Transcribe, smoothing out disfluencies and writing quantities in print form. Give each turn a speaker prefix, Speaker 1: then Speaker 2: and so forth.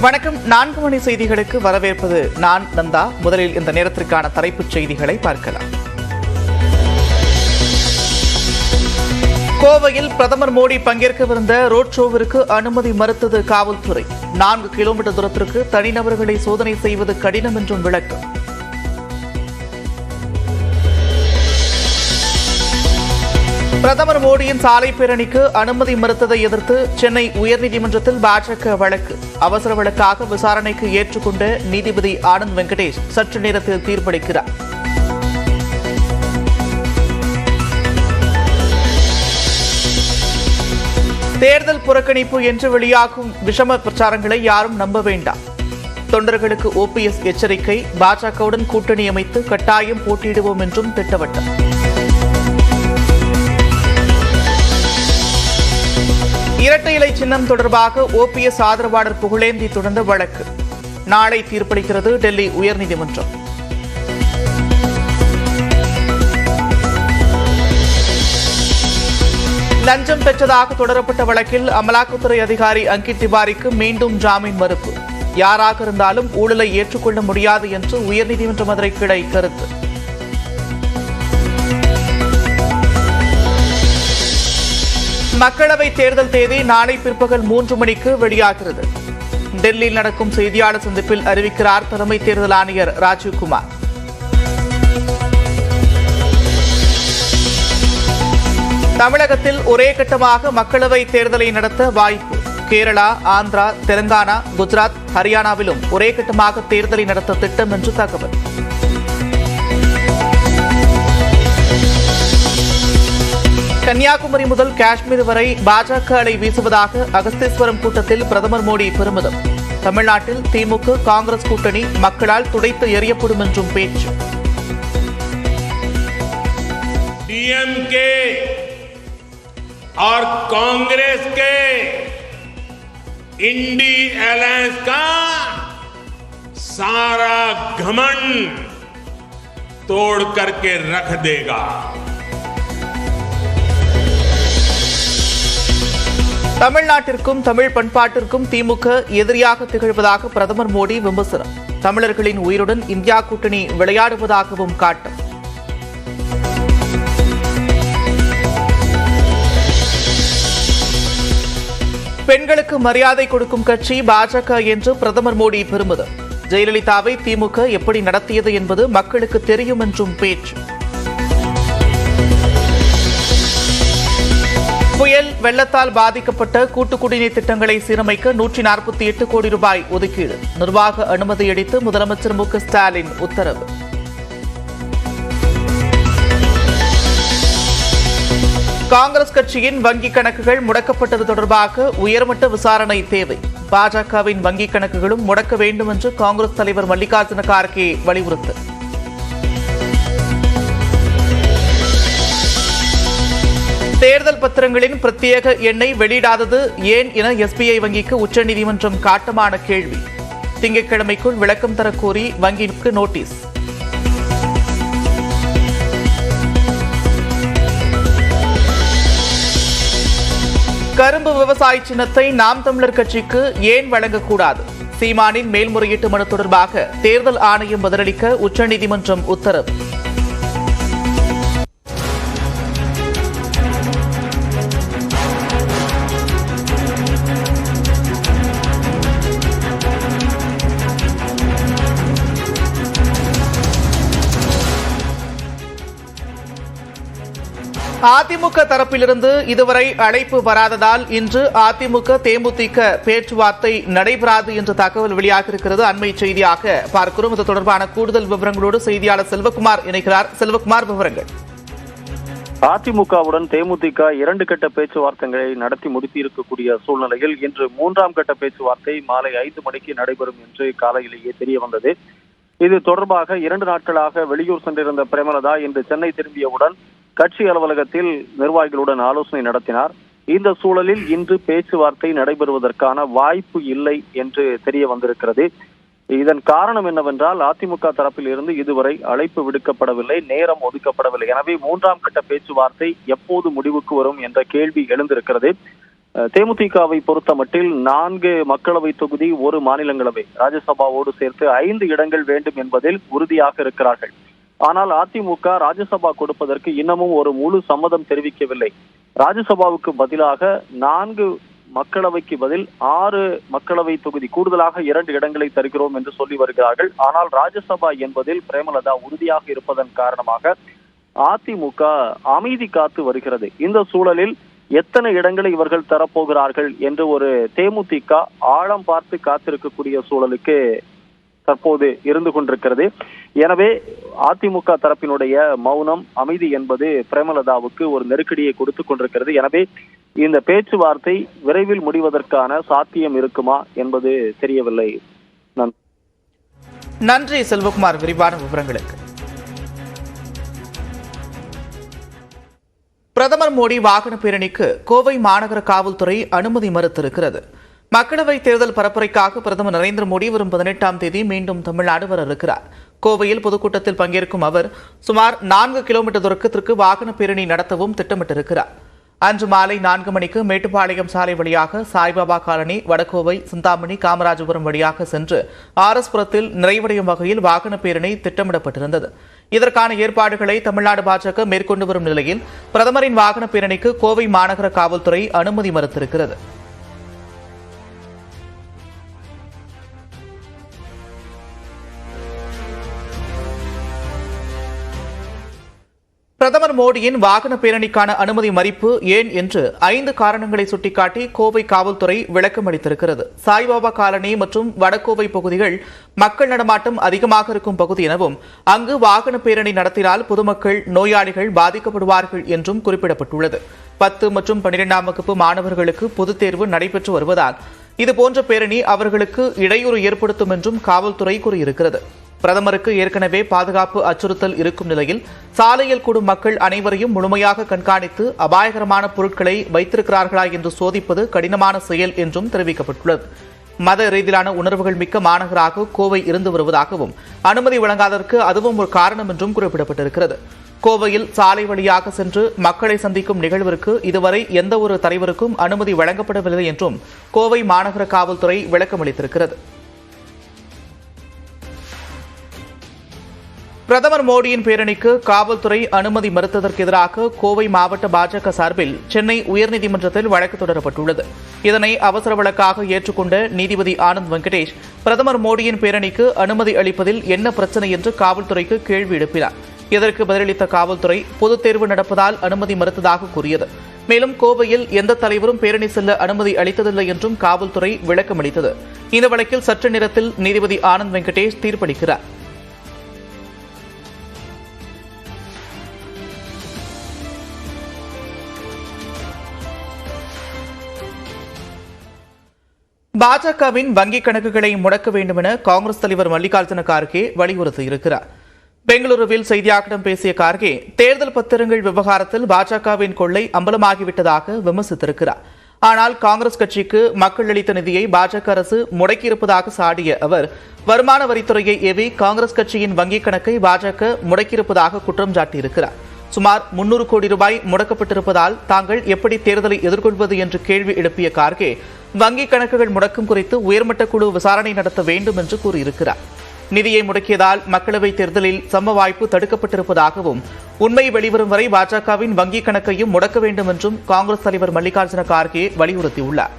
Speaker 1: வணக்கம். 4 மணி செய்திகளுக்கு வரவேற்பது நான் நந்தா. முதலில் இந்த நேரத்திற்கான தலைப்புச் செய்திகளை பார்க்கலாம். கோவையில் பிரதமர் மோடி பங்கேற்கவிருந்த ரோட் ஷோவிற்கு அனுமதி மறுத்தது காவல்துறை. 4 கிலோமீட்டர் தூரத்திற்கு தனிநபர்களை சோதனை செய்வது கடினம் என்றும் விளக்கம். பிரதமர் மோடியின் சாலை பேரணிக்கு அனுமதி மறுத்ததை எதிர்த்து சென்னை உயர்நீதிமன்றத்தில் பாஜக வழக்கு. அவசர வழக்காக விசாரணைக்கு ஏற்றுக்கொண்ட நீதிபதி ஆனந்த் வெங்கடேஷ் சற்று நேரத்தில் தீர்ப்பளிக்கிறார். தேர்தல் புறக்கணிப்பு என்று வெளியாகும் விஷம பிரச்சாரங்களை யாரும் நம்ப வேண்டாம். தொண்டர்களுக்கு ஓபிஎஸ் எச்சரிக்கை. பாஜகவுடன் கூட்டணி அமைத்து கட்டாயம் போட்டியிடுவோம் என்றும் திட்டவட்டம். இரட்டை இலை சின்னம் தொடர்பாக ஓபிஎஸ் ஆதரவாளர் புகழேந்தி தொடர்ந்த வழக்கு. நாளை தீர்ப்பளிக்கிறது டெல்லி உயர்நீதிமன்றம். லஞ்சம் பெற்றதாக தொடரப்பட்ட வழக்கில் அமலாக்கத்துறை அதிகாரி அங்கித் திவாரிக்கு மீண்டும் ஜாமீன் மறுப்பு. யாராக இருந்தாலும் ஊழலை ஏற்றுக்கொள்ள முடியாது என்று உயர்நீதிமன்ற மதுரை கிளை கருத்து. மக்களவை தேர்தல் தேதி நாளை பிற்பகல் 3 மணிக்கு வெளியாகிறது. டெல்லியில் நடக்கும் செய்தியாளர் சந்திப்பில் அறிவிக்கிறார் தலைமை தேர்தல் ஆணையர் ராஜீவ்குமார். தமிழகத்தில் ஒரே கட்டமாக மக்களவை தேர்தலை நடத்த வாய்ப்பு. கேரளா, ஆந்திரா, தெலுங்கானா, குஜராத், ஹரியானாவிலும் ஒரே கட்டமாக தேர்தலை நடத்த திட்டம் என்று தகவல். கன்னியாகுமரி முதல் காஷ்மீர் வரை பாஜக அலை வீசுவதாக அகஸ்தீஸ்வரம் கூட்டத்தில் பிரதமர் மோடி பெருமிதம். தமிழ்நாட்டில் திமுக காங்கிரஸ் கூட்டணி மக்களால் துடைத்து எறியப்படும் என்றும் பேச்சு.
Speaker 2: डीएमके और कांग्रेस के इंडी अलायंस का सारा घमंड तोड़ करके रख देगा.
Speaker 1: தமிழ்நாட்டிற்கும் தமிழ் பண்பாட்டிற்கும் திமுக எதிரியாக திகழ்வதாக பிரதமர் மோடி விமர்சனம். தமிழர்களின் உயிருடன் இந்தியா கூட்டணி விளையாடுவதாகவும் காட்டும். பெண்களுக்கு மரியாதை கொடுக்கும் கட்சி பாஜக என்று பிரதமர் மோடி பெருமிதம். ஜெயலலிதாவை திமுக எப்படி நடத்தியது என்பது மக்களுக்கு தெரியும் என்றும் பேச்சு. புயல் வெள்ளத்தால் பாதிக்கப்பட்ட கூட்டு குடிநீர் திட்டங்களை சீரமைக்க 148 கோடி ரூபாய் ஒதுக்கீடு. நிர்வாக அனுமதி அளித்து முதலமைச்சர் மு க ஸ்டாலின் உத்தரவு. காங்கிரஸ் கட்சியின் வங்கிக் கணக்குகள் முடக்கப்பட்டது தொடர்பாக உயர்மட்ட விசாரணை தேவை. பாஜகவின் வங்கிக் கணக்குகளும் முடக்க வேண்டும் என்று காங்கிரஸ் தலைவர் மல்லிகார்ஜுன கார்கே வலியுறுத்தல். தேர்தல் பத்திரங்களின் பிரத்யேக எண்ணை வெளியிடாதது ஏன் என எஸ்பிஐ வங்கிக்கு உச்சநீதிமன்றம் காட்டமான கேள்வி. திங்கட்கிழமைக்குள் விளக்கம் தரக்கோரி வங்கிக்கு நோட்டீஸ். கரும்பு விவசாய சின்னத்தை நாம் தமிழர் கட்சிக்கு ஏன் வழங்கக்கூடாது? சீமானின் மேல்முறையீட்டு மனு தொடர்பாக தேர்தல் ஆணையம் பதிலளிக்க உச்சநீதிமன்றம் உத்தரவு. அதிமுக தரப்பிலிருந்து இதுவரை அழைப்பு வராததால் இன்று அதிமுக தேமுதிக பேச்சுவார்த்தை நடைபெறாது என்ற தகவல் வெளியாகியிருக்கிறது. அண்மை செய்தியாக பார்க்கிறோம். இது தொடர்பான கூடுதல் விவரங்களோடு செய்தியாளர் செல்வகுமார் இணைக்கிறார். செல்வகுமார், விவரங்கள்.
Speaker 3: அதிமுகவுடன் தேமுதிக 2 கட்ட பேச்சுவார்த்தைகளை நடத்தி முடித்திருக்கக்கூடிய சூழ்நிலையில் இன்று 3ஆம் கட்ட பேச்சுவார்த்தை மாலை 5 மணிக்கு நடைபெறும் என்று காலையிலேயே தெரிய வந்தது. இது தொடர்பாக 2 நாட்களாக வெளியூர் சென்றிருந்த பிரேமலதா இன்று சென்னை திரும்பியவுடன் கட்சி அலுவலகத்தில் நிர்வாகிகளுடன் ஆலோசனை நடத்தினார். இந்த சூழலில் இன்று பேச்சுவார்த்தை நடைபெறுவதற்கான வாய்ப்பு இல்லை என்று தெரிய வந்திருக்கிறது. இதன் காரணம் என்னவென்றால் அதிமுக தரப்பில் இருந்து இதுவரை அழைப்பு விடுக்கப்படவில்லை, நேரம் ஒதுக்கப்படவில்லை. எனவே 3ஆம் கட்ட பேச்சுவார்த்தை எப்போது முடிவுக்கு வரும் என்ற கேள்வி எழுந்திருக்கிறது. தேமுதிகவை பொறுத்த மட்டில் 4 மக்களவை தொகுதி, 1 மாநிலங்களவை, ராஜ்யசபாவோடு சேர்த்து 5 இடங்கள் வேண்டும் என்பதில் உறுதியாக இருக்கிறார்கள். ஆனால் அதிமுக ராஜ்யசபா கொடுப்பதற்கு இன்னமும் ஒரு முழு சம்மதம் தெரிவிக்கவில்லை. ராஜ்யசபாவுக்கு பதிலாக 4 மக்களவைக்கு பதில் 6 மக்களவை தொகுதி கூடுதலாக 2 இடங்களை தருகிறோம் என்று சொல்லி வருகிறார்கள். ஆனால் ராஜ்யசபா என்பதில் பிரேமலதா உறுதியாக இருப்பதன் காரணமாக அதிமுக அமைதி காத்து வருகிறது. இந்த சூழலில் எத்தனை இடங்களை இவர்கள் தரப்போகிறார்கள் என்று ஒரு தேமுதிக ஆழம் பார்த்து காத்திருக்கக்கூடிய சூழலுக்கு தற்போது இருந்து கொண்டிருக்கிறது. எனவே அதிமுக தரப்பினுடைய மௌனம், அமைதி என்பது பிரேமலதாவுக்கு ஒரு நெருக்கடியை கொடுத்து கொண்டிருக்கிறது. எனவே இந்த பேச்சுவார்த்தை விரைவில் முடிவதற்கான சாத்தியம் இருக்குமா என்பது தெரியவில்லை.
Speaker 1: நன்றி செல்வகுமார், விரிவான விவரங்களுக்கு. பிரதமர் மோடி வாகன பேரணிக்கு கோவை மாநகர காவல்துறை அனுமதி மறுத்திருக்கிறது. மக்களவைத் தேர்தல் பரப்புரைக்காக பிரதமர் நரேந்திர மோடி வரும் 18ஆம் தேதி மீண்டும் தமிழ்நாடு வர இருக்கிறார். கோவையில் பொதுக்கூட்டத்தில் பங்கேற்கும் அவர் சுமார் 4 கிலோமீட்டர் தூரத்திற்கு வாகன பேரணி நடத்தவும் திட்டமிட்டிருக்கிறார். அன்று மாலை 4 மணிக்கு மேட்டுப்பாளையம் சாலை வழியாக சாய்பாபா காலனி, வடகோவை, சிந்தாமணி, காமராஜபுரம் வழியாக சென்று RS புரத்தில் நிறைவடையும் வகையில் வாகன பேரணி திட்டமிடப்பட்டிருந்தது. இதற்கான ஏற்பாடுகளை தமிழ்நாடு பாஜக மேற்கொண்டு வரும் நிலையில் பிரதமரின் வாகன பேரணிக்கு கோவை மாநகர காவல்துறை அனுமதி மறுத்திருக்கிறது. பிரதமர் மோடியின் வாகன பேரணிக்கான அனுமதி மறுப்பு ஏன் என்று 5 காரணங்களை சுட்டிக்காட்டி கோவை காவல்துறை விளக்கம் அளித்திருக்கிறது. சாய்பாபா காலனி மற்றும் வடகோவை பகுதிகள் மக்கள் நடமாட்டம் அதிகமாக இருக்கும் பகுதி எனவும் அங்கு வாகன பேரணி நடத்தினால் பொதுமக்கள், நோயாளிகள் பாதிக்கப்படுவார்கள் என்றும் குறிப்பிடப்பட்டுள்ளது. 10 மற்றும் 12ஆம் வகுப்பு மாணவர்களுக்கு பொதுத் தேர்வு நடைபெற்று வருவதால் இதுபோன்ற பேரணி அவர்களுக்கு இடையூறு ஏற்படுத்தும் என்றும் காவல்துறை கூறியிருக்கிறது. பிரதமருக்கு ஏற்கனவே பாதுகாப்பு அச்சுறுத்தல் இருக்கும் நிலையில் சாலையில் கூடும் மக்கள் அனைவரையும் முழுமையாக கண்காணித்து அபாயகரமான பொருட்களை வைத்திருக்கிறார்களா என்று சோதிப்பது கடினமான செயல் என்றும் தெரிவிக்கப்பட்டுள்ளது. மத ரீதியிலான உணர்வுகள் மிக்க மாநகராக கோவை இருந்து வருவதாகவும் அனுமதி வழங்காததற்கு அதுவும் ஒரு காரணம் என்றும் குறிப்பிடப்பட்டிருக்கிறது. கோவையில் சாலை வழியாக சென்று மக்களை சந்திக்கும் நிகழ்விற்கு இதுவரை எந்த ஒரு தலைவருக்கும் அனுமதி வழங்கப்படவில்லை என்றும் கோவை மாநகர காவல்துறை விளக்கமளித்திருக்கிறது. பிரதமர் மோடியின் பேரணிக்கு காவல்துறை அனுமதி மறுத்ததற்கு எதிராக கோவை மாவட்ட பாஜக சார்பில் சென்னை உயர்நீதிமன்றத்தில் வழக்கு தொடரப்பட்டுள்ளது. இதனை அவசர வழக்காக ஏற்றுக்கொண்ட நீதிபதி ஆனந்த் வெங்கடேஷ் பிரதமர் மோடியின் பேரணிக்கு அனுமதி அளிப்பதில் என்ன பிரச்சனை என்று காவல்துறைக்கு கேள்வி எழுப்பினார். இதற்கு பதிலளித்த காவல்துறை பொதுத் தேர்வு நடப்பதால் அனுமதி மறுத்ததாக கூறியது. மேலும் கோவையில் எந்த தலைவரும் பேரணி செல்ல அனுமதி அளித்ததில்லை என்றும் காவல்துறை விளக்கம் அளித்தது. இந்த வழக்கில் சற்று நேரத்தில் நீதிபதி ஆனந்த் வெங்கடேஷ் தீர்ப்பளிக்கிறார். பாஜகவின் வங்கிக் கணக்குகளை முடக்க வேண்டும் என காங்கிரஸ் தலைவர் மல்லிகார்ஜுன கார்கே வலியுறுத்தியிருக்கிறார். பெங்களூருவில் செய்தியாளர்களிடம் பேசிய கார்கே தேர்தல் பத்திரங்கள் விவகாரத்தில் பாஜகவின் கொள்ளை அம்பலமாகிவிட்டதாக விமர்சித்திருக்கிறார். ஆனால் காங்கிரஸ் கட்சிக்கு மக்கள் அளித்த நிதியை பாஜக அரசு முடக்கியிருப்பதாக சாடிய அவர் வருமான வரித்துறையை ஏவி காங்கிரஸ் கட்சியின் வங்கிக் கணக்கை பாஜக முடக்கியிருப்பதாக குற்றம் சாட்டியிருக்கிறார். சுமார் 300 கோடி ரூபாய் முடக்கப்பட்டிருப்பதால் தாங்கள் எப்படி தேர்தலை எதிர்கொள்வது என்று கேள்வி எழுப்பிய கார்கே வங்கிக் கணக்குகள் முடக்கம் குறித்து உயர்மட்ட குழு விசாரணை நடத்த வேண்டும் என்று கூறியிருக்கிறார். நிதியை முடக்கியதால் மக்களவைத் தேர்தலில் சம வாய்ப்பு தடுக்கப்பட்டிருப்பதாகவும் உண்மை வெளிவரும் வரை பாஜகவின் வங்கிக் கணக்கையும் முடக்க வேண்டும் என்றும் காங்கிரஸ் தலைவர் மல்லிகார்ஜுன கார்கே வலியுறுத்தியுள்ளார்.